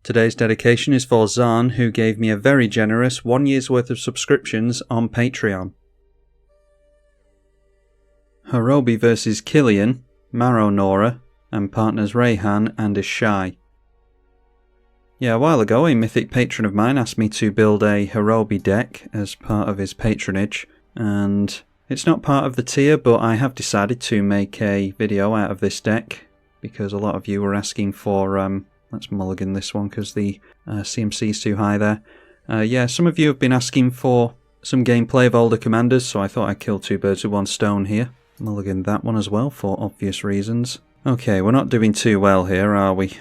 Today's dedication is for Zahn, who gave me a very generous 1 year's worth of subscriptions on Patreon. Horobi vs Killian, Maro Nora, and partners Rayhan and Ishai. Yeah, a while ago a mythic patron of mine asked me to build a Horobi deck as part of his patronage, and it's not part of the tier, but I have decided to make a video out of this deck because a lot of you were asking for, let's mulligan this one because the CMC is too high there. Yeah, some of you have been asking for some gameplay of older commanders, so I thought I'd kill two birds with one stone here. Mulligan that one as well for obvious reasons. Okay, we're not doing too well here, are we?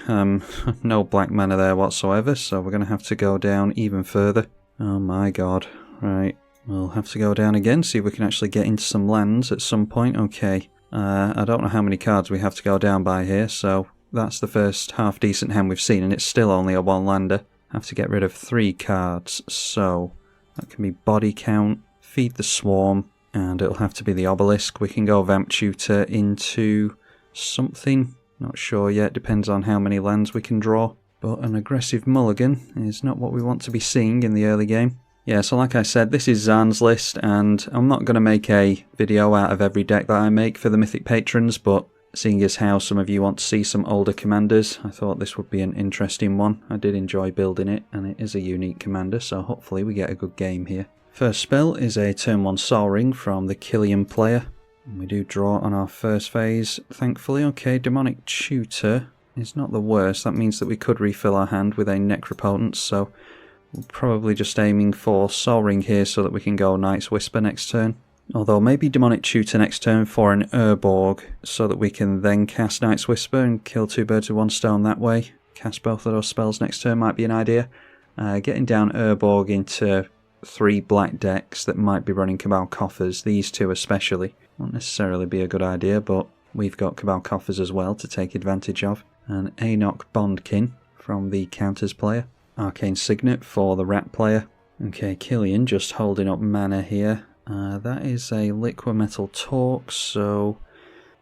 No black mana there whatsoever, so we're going to have to go down even further. Oh my god. Right, we'll have to go down again, see if we can actually get into some lands at some point. Okay, I don't know how many cards we have to go down by here, so that's the first half decent hand we've seen, and it's still only a one-lander. Have to get rid of 3 cards, so that can be body count, feed the swarm, and it'll have to be the obelisk. We can go Vamp Tutor into something, not sure yet, depends on how many lands we can draw. But an aggressive mulligan is not what we want to be seeing in the early game. Yeah, so like I said, this is Zahn's list, and I'm not going to make a video out of every deck that I make for the Mythic Patrons, but seeing as how some of you want to see some older commanders, I thought this would be an interesting one. I did enjoy building it, and it is a unique commander, so hopefully we get a good game here. First spell is a turn 1 Sol Ring from the Killian player. And we do draw on our first phase, thankfully. Okay, Demonic Tutor is not the worst. That means that we could refill our hand with a Necropotent, so we're probably just aiming for Sol Ring here so that we can go Night's Whisper next turn. Although maybe Demonic Tutor next turn for an Urborg, so that we can then cast Night's Whisper and kill 2 birds with 1 stone that way. Cast both of those spells next turn might be an idea. Getting down Urborg into 3 black decks that might be running Cabal Coffers, these 2 especially, won't necessarily be a good idea, but we've got Cabal Coffers as well to take advantage of. An Enoch Bondkin from the Counters player. Arcane Signet for the Rat player. Okay, Killian just holding up mana here. That is a Liquimetal Torque, so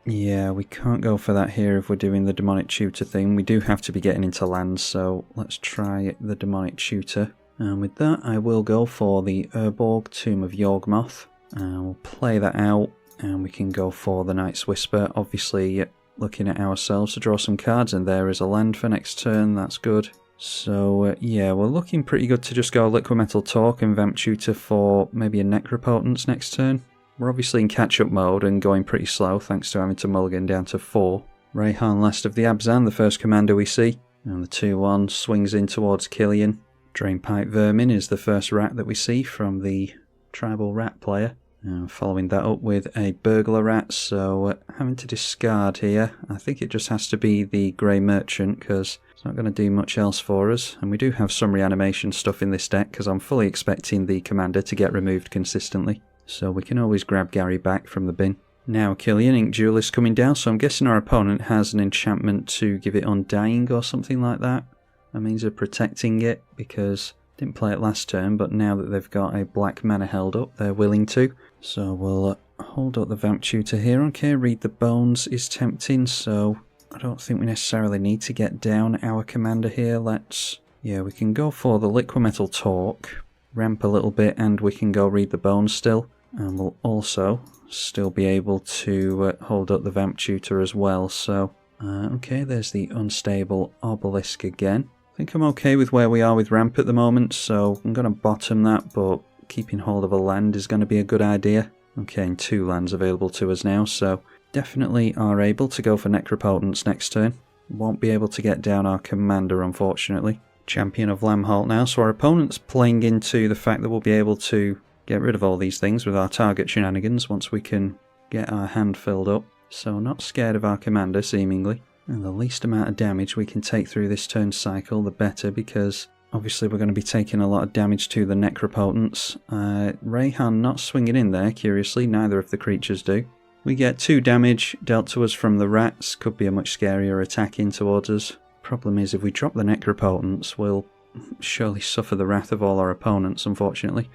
yeah, we can't go for that here if we're doing the Demonic Tutor thing. We do have to be getting into lands, so let's try the Demonic Tutor. And with that, I will go for the Urborg, Tomb of Yawgmoth. We'll play that out, and we can go for the Night's Whisper. Obviously, looking at ourselves to draw some cards, and there is a land for next turn. That's good. So, yeah, we're looking pretty good to just go Liquimetal Torque and Vamp Tutor for maybe a Necropotence next turn. We're obviously in catch-up mode and going pretty slow, thanks to having to mulligan down to 4. Rayhan, last of the Abzan, the first commander we see. And the 2-1 swings in towards Killian. Drainpipe Vermin is the first rat that we see from the Tribal Rat player. And following that up with a Burglar Rat, so having to discard here. I think it just has to be the Grey Merchant because it's not going to do much else for us. And we do have some reanimation stuff in this deck because I'm fully expecting the commander to get removed consistently. So we can always grab Gary back from the bin. Now Killian, Ink Duelist coming down, so I'm guessing our opponent has an enchantment to give it Undying or something like that. A means of protecting it, because didn't play it last turn, but now that they've got a black mana held up, they're willing to. So we'll hold up the Vamp Tutor here. Okay, Read the Bones is tempting, so I don't think we necessarily need to get down our commander here. Yeah, we can go for the Liquimetal Torque, ramp a little bit, and we can go Read the Bones still. And we'll also still be able to hold up the Vamp Tutor as well, so okay, there's the Unstable Obelisk again. I think I'm okay with where we are with ramp at the moment, so I'm going to bottom that, but keeping hold of a land is going to be a good idea. Okay, and 2 lands available to us now, so definitely are able to go for Necropotence next turn. Won't be able to get down our commander, unfortunately. Champion of Lamholt now, so our opponent's playing into the fact that we'll be able to get rid of all these things with our target shenanigans once we can get our hand filled up. So not scared of our commander, seemingly. And the least amount of damage we can take through this turn cycle, the better, because obviously we're going to be taking a lot of damage to the Necropotence. Rayhan not swinging in there, curiously, neither of the creatures do. We get 2 damage dealt to us from the rats, could be a much scarier attack in towards us. Problem is, if we drop the Necropotence, we'll surely suffer the wrath of all our opponents, unfortunately.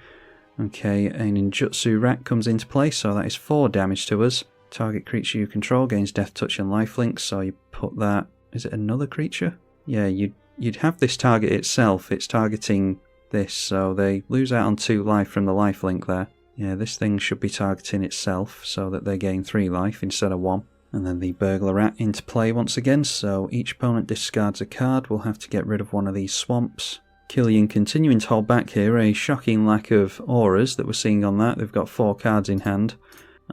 Okay, a Ninjutsu Rat comes into play, so that is 4 damage to us. Target creature you control gains Death Touch and Lifelink, so you put that... Is it another creature? Yeah, you you'd have this target itself. It's targeting this, so they lose out on 2 life from the lifelink there. Yeah, this thing should be targeting itself so that they gain 3 life instead of 1. And then the Burglar Rat into play once again, so each opponent discards a card. We'll have to get rid of one of these swamps. Killian continuing to hold back here, a shocking lack of auras that we're seeing on that. They've got 4 cards in hand.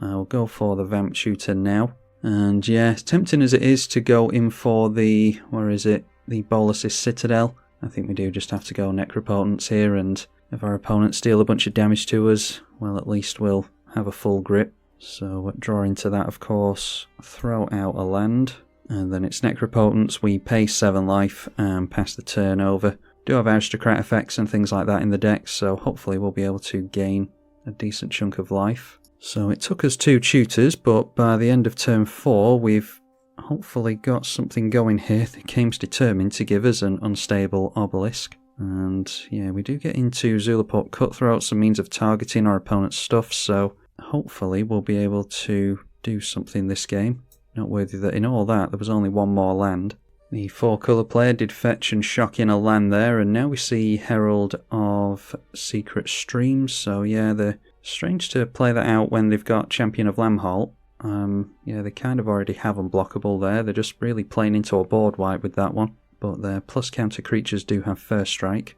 We'll go for the Vamp Shooter now. And yeah, tempting as it is to go in for the, where is it, the Bolas's Citadel. I think we do just have to go Necropotence here, and if our opponents deal a bunch of damage to us, well, at least we'll have a full grip. So draw into that, of course, throw out a land, and then it's Necropotence. We pay 7 life and pass the turn over. Do have aristocrat effects and things like that in the deck, so hopefully we'll be able to gain a decent chunk of life. So it took us 2 tutors, but by the end of turn 4 we've hopefully got something going here. The game's determined to give us an unstable obelisk. And yeah, we do get into Zulaport Cutthroat, some means of targeting our opponent's stuff, so hopefully we'll be able to do something this game. Noteworthy that in all that there was only 1 more land. The 4-colour player did fetch and shock in a land there, and now we see Herald of Secret Streams. So yeah, they're strange to play that out when they've got Champion of Lamholt. Yeah, they kind of already have unblockable there. They're just really playing into a board wipe with that one. But their plus counter creatures do have First Strike.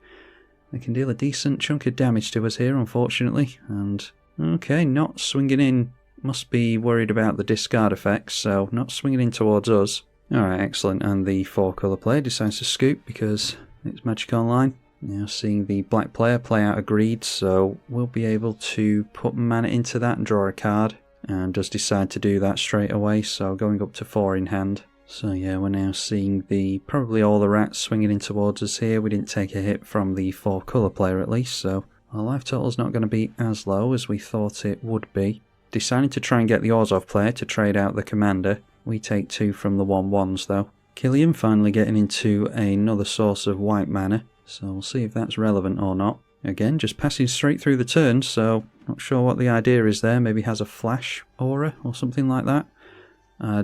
They can deal a decent chunk of damage to us here, unfortunately. And okay, not swinging in. Must be worried about the discard effects, so not swinging in towards us. Alright, excellent. And the 4-colour player decides to scoop because it's Magic Online. Now seeing the black player play out a Greed, so we'll be able to put mana into that and draw a card. And does decide to do that straight away, so going up to 4 in hand. So yeah, we're now seeing probably all the rats swinging in towards us here. We didn't take a hit from the 4-colour player at least, so our life total's not going to be as low as we thought it would be. Deciding to try and get the Orzhov player to trade out the commander. We take 2 from the 1/1s though. Killian finally getting into another source of white mana, so we'll see if that's relevant or not. Again, just passing straight through the turn, so not sure what the idea is there. Maybe has a flash aura or something like that.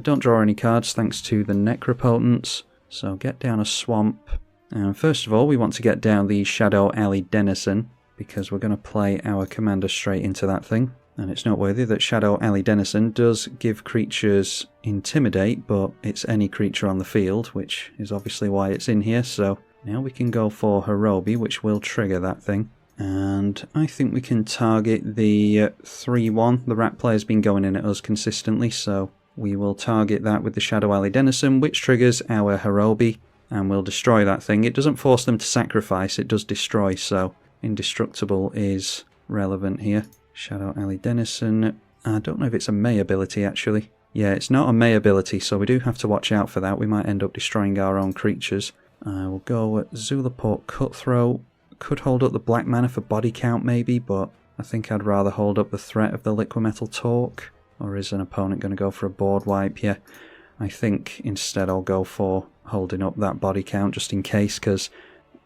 Don't draw any cards thanks to the Necropotence, so get down a swamp. And first of all, we want to get down the Shadow Alley Denizen, because we're going to play our commander straight into that thing. And it's noteworthy that Shadow Alley Denizen does give creatures Intimidate, but it's any creature on the field, which is obviously why it's in here. So now we can go for Horobi, which will trigger that thing. And I think we can target the 3-1. The rat player's been going in at us consistently, so we will target that with the Shadow Alley Denizen, which triggers our Horobi, and we'll destroy that thing. It doesn't force them to sacrifice, it does destroy, so Indestructible is relevant here. Shadow Alley Denizen. I don't know if it's a May ability actually. Yeah, it's not a May ability, so we do have to watch out for that. We might end up destroying our own creatures. We'll go at Zulaport Cutthroat. Could hold up the black mana for body count maybe, but I think I'd rather hold up the threat of the Liquimetal Torque. Or is an opponent going to go for a board wipe? Yeah, I think instead I'll go for holding up that body count just in case, because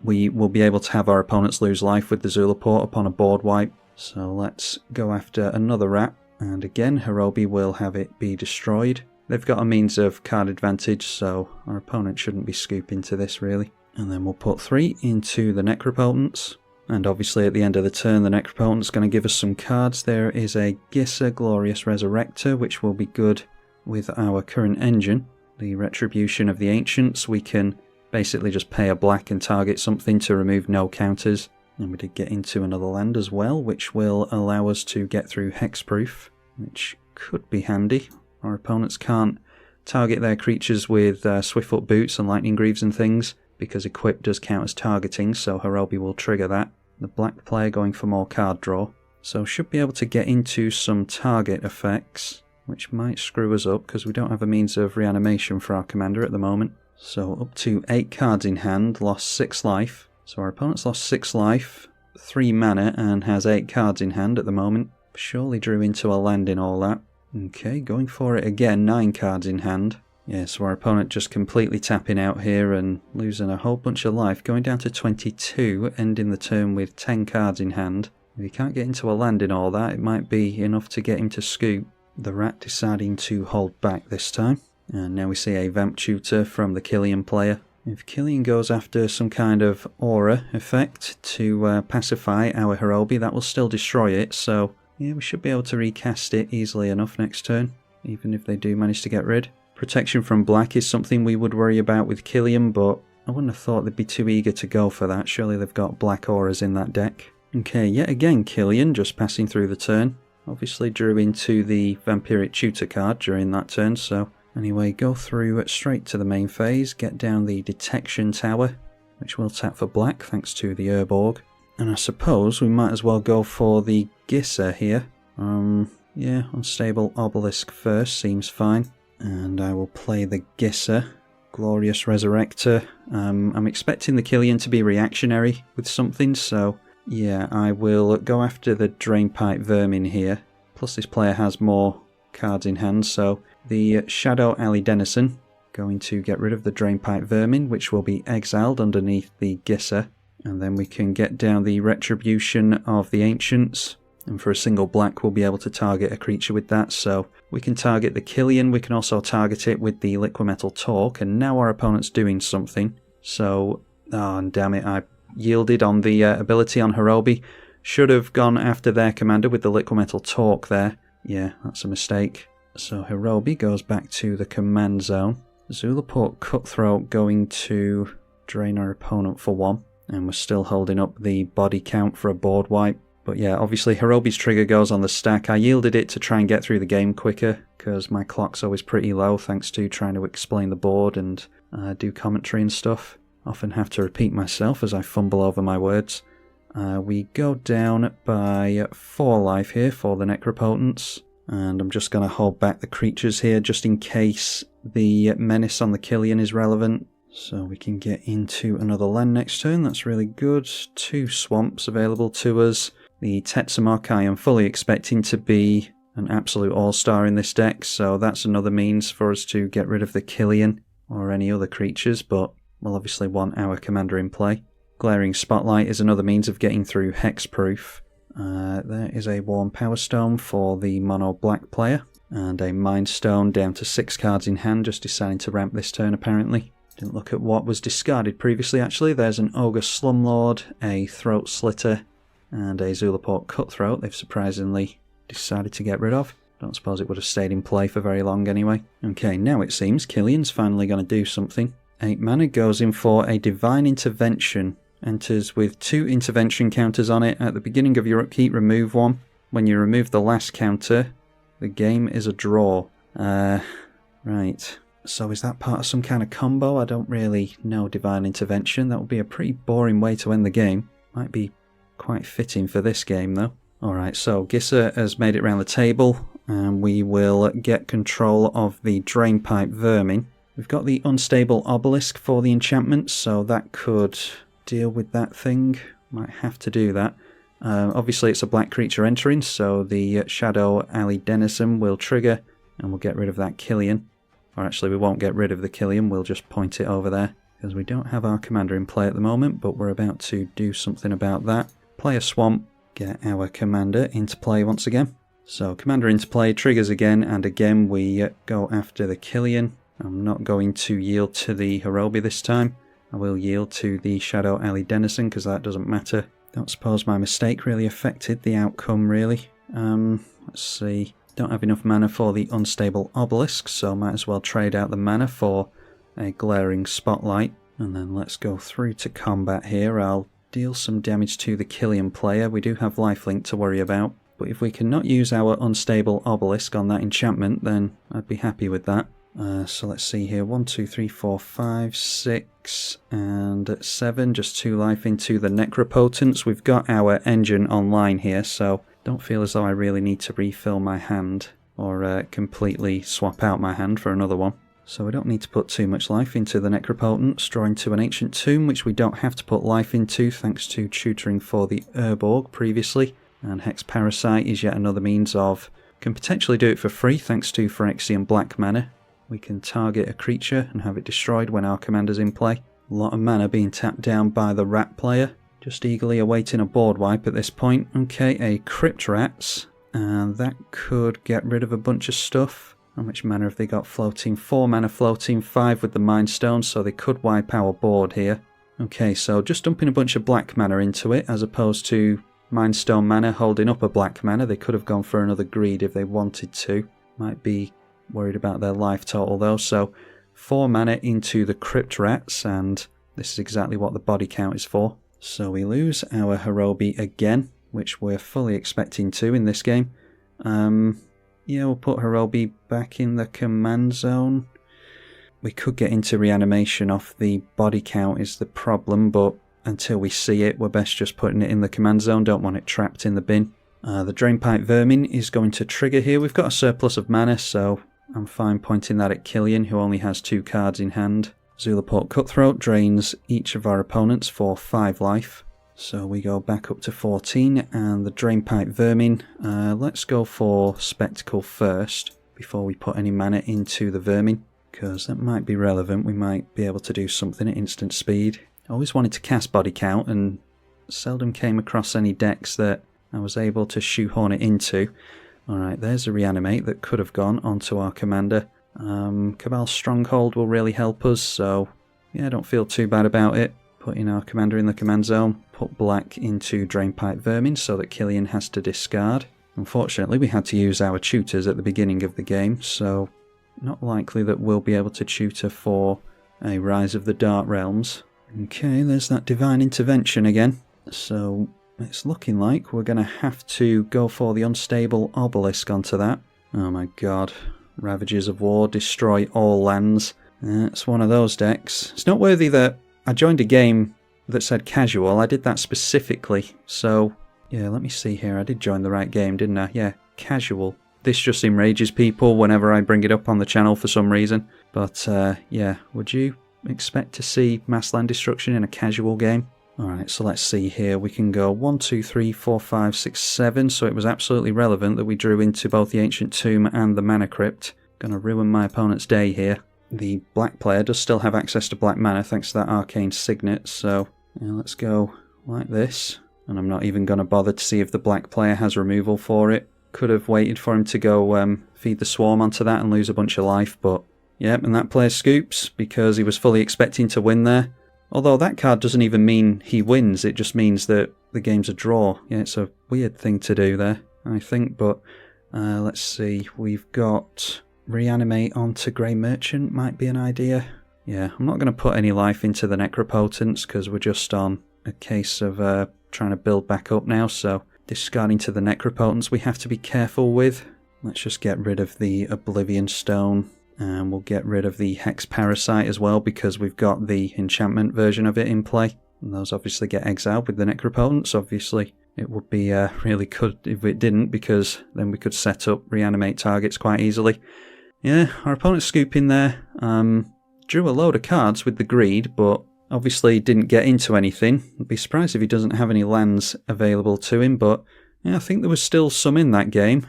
we will be able to have our opponents lose life with the Zulaport upon a board wipe. So let's go after another rat, and again Horobi will have it be destroyed. They've got a means of card advantage, so our opponent shouldn't be scooping to this really. And then we'll put 3 into the Necropotence. And obviously at the end of the turn the Necropotence is going to give us some cards. There is a Gissa Glorious Resurrector, which will be good with our current engine. The Retribution of the Ancients, we can basically just pay a black and target something to remove no counters. And we did get into another land as well, which will allow us to get through Hexproof, which could be handy. Our opponents can't target their creatures with Swiftfoot Boots and Lightning Greaves and things, because Equip does count as targeting, so Horobi will trigger that. The black player going for more card draw, so should be able to get into some target effects, which might screw us up because we don't have a means of reanimation for our commander at the moment. So up to 8 cards in hand, lost 6 life. So our opponent's lost 6 life, 3 mana, and has 8 cards in hand at the moment. Surely drew into a land in all that. Okay, going for it again, 9 cards in hand. Yeah, so our opponent just completely tapping out here and losing a whole bunch of life, going down to 22, ending the turn with 10 cards in hand. If he can't get into a land in all that, it might be enough to get him to scoop. The rat deciding to hold back this time. And now we see a Vamp Tutor from the Killian player. If Killian goes after some kind of aura effect to pacify our Horobi, that will still destroy it, so yeah, we should be able to recast it easily enough next turn, even if they do manage to get rid. Protection from black is something we would worry about with Killian, but I wouldn't have thought they'd be too eager to go for that. Surely they've got black auras in that deck. Okay, yet again Killian just passing through the turn. Obviously drew into the Vampiric Tutor card during that turn, so anyway, go through straight to the main phase, get down the Detection Tower, which will tap for black thanks to the Urborg. And I suppose we might as well go for the Gissa here. Yeah, Unstable Obelisk first, seems fine. And I will play the Gissa, Glorious Resurrector. I'm expecting the Killian to be reactionary with something, so yeah, I will go after the Drainpipe Vermin here. Plus this player has more cards in hand, so the Shadow Alley Denizen, going to get rid of the Drainpipe Vermin, which will be exiled underneath the Gissa. And then we can get down the Retribution of the Ancients. And for a single black, we'll be able to target a creature with that. So we can target the Killian, we can also target it with the Liquimetal Torque. And now our opponent's doing something. So, oh, and damn it, I yielded on the ability on Horobi. Should have gone after their commander with the Liquimetal Torque there. Yeah, that's a mistake. So Horobi goes back to the command zone. Zulaport Cutthroat going to drain our opponent for 1. And we're still holding up the body count for a board wipe. But yeah, obviously Horobi's trigger goes on the stack. I yielded it to try and get through the game quicker, because my clock's always pretty low thanks to trying to explain the board and do commentary and stuff. Often have to repeat myself as I fumble over my words. We go down by 4 life here for the Necropotence. And I'm just going to hold back the creatures here just in case the Menace on the Killian is relevant. So we can get into another land next turn, that's really good. 2 swamps available to us. The Tetsamok I am fully expecting to be an absolute all-star in this deck, so that's another means for us to get rid of the Killian or any other creatures, but we'll obviously want our commander in play. Glaring Spotlight is another means of getting through Hexproof. There is a Warm Power Stone for the mono black player, and a Mind Stone down to 6 cards in hand, just deciding to ramp this turn apparently. Didn't look at what was discarded previously actually. There's an Ogre Slumlord, a Throat Slitter, and a Zulaport Cutthroat they've surprisingly decided to get rid of. Don't suppose it would have stayed in play for very long anyway. Okay, now it seems Killian's finally going to do something. 8 mana goes in for a Divine Intervention. Enters with 2 intervention counters on it. At the beginning of your upkeep, remove 1. When you remove the last counter, the game is a draw. Right. So is that part of some kind of combo? I don't really know Divine Intervention. That would be a pretty boring way to end the game. Might be quite fitting for this game though. Alright, so Gissa has made it around the table, and we will get control of the Drainpipe Vermin. We've got the Unstable Obelisk for the enchantment, so that could deal with that thing. Might have to do that. Obviously it's a black creature entering, so the Shadow Alley Denizen will trigger, and we'll get rid of that Killian. Or actually we won't get rid of the Killian, we'll just point it over there, because we don't have our commander in play at the moment, but we're about to do something about that. Play a swamp, get our commander into play once again. So commander into play, triggers again, and again we go after the Killian. I'm not going to yield to the Horobi this time. I will yield to the Shadow Alley Denizen because that doesn't matter. Don't suppose my mistake really affected the outcome really. Let's see. Don't have enough mana for the Unstable Obelisk, so might as well trade out the mana for a Glaring Spotlight. And then let's go through to combat here. I'll deal some damage to the Killian player. We do have lifelink to worry about, but if we cannot use our Unstable Obelisk on that enchantment, then I'd be happy with that. So let's see here, 1, 2, 3, 4, 5, 6, and 7, just 2 life into the Necropotence. We've got our engine online here, so don't feel as though I really need to refill my hand, or completely swap out my hand for another one. So we don't need to put too much life into the Necropotence, draw into an Ancient Tomb, which we don't have to put life into thanks to tutoring for the Urborg previously. And Hex Parasite is yet another means of, can potentially do it for free thanks to Phyrexian Black Mana. We can target a creature and have it destroyed when our commander's in play. A lot of mana being tapped down by the rat player. Just eagerly awaiting a board wipe at this point. Okay, a Crypt Rats. And that could get rid of a bunch of stuff. How much mana have they got floating? 4 mana floating, 5 with the Mind Stone, so they could wipe our board here. Okay, so just dumping a bunch of black mana into it, as opposed to Mind Stone mana holding up a black mana. They could have gone for another greed if they wanted to. Might be worried about their life total though, so 4 mana into the Crypt Rats, and this is exactly what the body count is for. So we lose our Horobi again, which we're fully expecting to in this game. Yeah, we'll put Horobi back in the command zone. We could get into reanimation off the body count is the problem, but until we see it, we're best just putting it in the command zone. Don't want it trapped in the bin. The Drainpipe Vermin is going to trigger here. We've got a surplus of mana, so I'm fine pointing that at Killian, who only has 2 cards in hand. Zulaport Cutthroat drains each of our opponents for 5 life. So we go back up to 14, and the Drainpipe Vermin, let's go for Spectacle first, before we put any mana into the Vermin, because that might be relevant. We might be able to do something at instant speed. I always wanted to cast Body Count, and seldom came across any decks that I was able to shoehorn it into. Alright, there's a Reanimate that could have gone onto our commander. Cabal's Stronghold will really help us, so yeah, I don't feel too bad about it. Putting our commander in the command zone, put black into Drainpipe Vermin so that Killian has to discard. Unfortunately, we had to use our tutors at the beginning of the game, so not likely that we'll be able to tutor for a Rise of the Dark Realms. Okay, there's that Divine Intervention again. So it's looking like we're going to have to go for the Unstable Obelisk onto that. Oh my god. Ravages of War, destroy all lands. It's one of those decks. It's noteworthy that I joined a game that said casual. I did that specifically. So, yeah, let me see here. I did join the right game, didn't I? Yeah, casual. This just enrages people whenever I bring it up on the channel for some reason. But, yeah, would you expect to see mass land destruction in a casual game? Alright, so let's see here. We can go 1, 2, 3, 4, 5, 6, 7. So it was absolutely relevant that we drew into both the Ancient Tomb and the Mana Crypt. Gonna ruin my opponent's day here. The black player does still have access to black mana thanks to that Arcane Signet, so yeah, let's go like this. And I'm not even going to bother to see if the black player has removal for it. Could have waited for him to go feed the Swarm onto that and lose a bunch of life, but yep, and that player scoops because he was fully expecting to win there. Although that card doesn't even mean he wins, it just means that the game's a draw. Yeah, it's a weird thing to do there, I think, but let's see, we've got Reanimate onto Grey Merchant might be an idea. Yeah, I'm not going to put any life into the Necropotence because we're just on a case of trying to build back up now, so discarding to the Necropotence we have to be careful with. Let's just get rid of the Oblivion Stone, and we'll get rid of the Hex Parasite as well because we've got the enchantment version of it in play. And those obviously get exiled with the Necropotence. Obviously it would be really good if it didn't, because then we could set up Reanimate targets quite easily. Yeah, our opponent's scooping there. Drew a load of cards with the greed, but obviously didn't get into anything. I'd be surprised if he doesn't have any lands available to him, but yeah, I think there was still some in that game.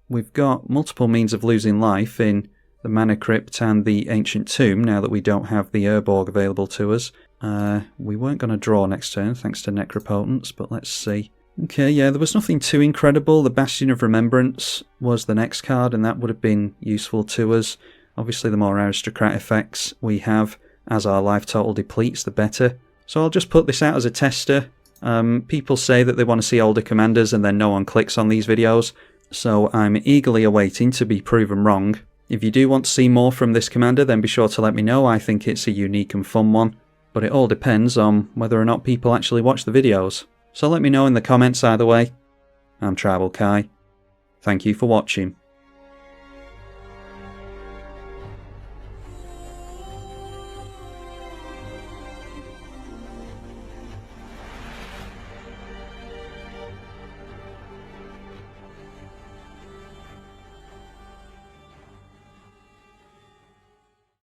We've got multiple means of losing life in the Mana Crypt and the Ancient Tomb now that we don't have the Urborg available to us. We weren't going to draw next turn thanks to Necropotence, but let's see. Okay, yeah, there was nothing too incredible. The Bastion of Remembrance was the next card, and that would have been useful to us. Obviously, the more aristocrat effects we have as our life total depletes, the better. So I'll just put this out as a tester. People say that they want to see older commanders, and then no one clicks on these videos. So I'm eagerly awaiting to be proven wrong. If you do want to see more from this commander, then be sure to let me know. I think it's a unique and fun one. But it all depends on whether or not people actually watch the videos. So let me know in the comments either way. I'm tribalkai. Thank you for watching.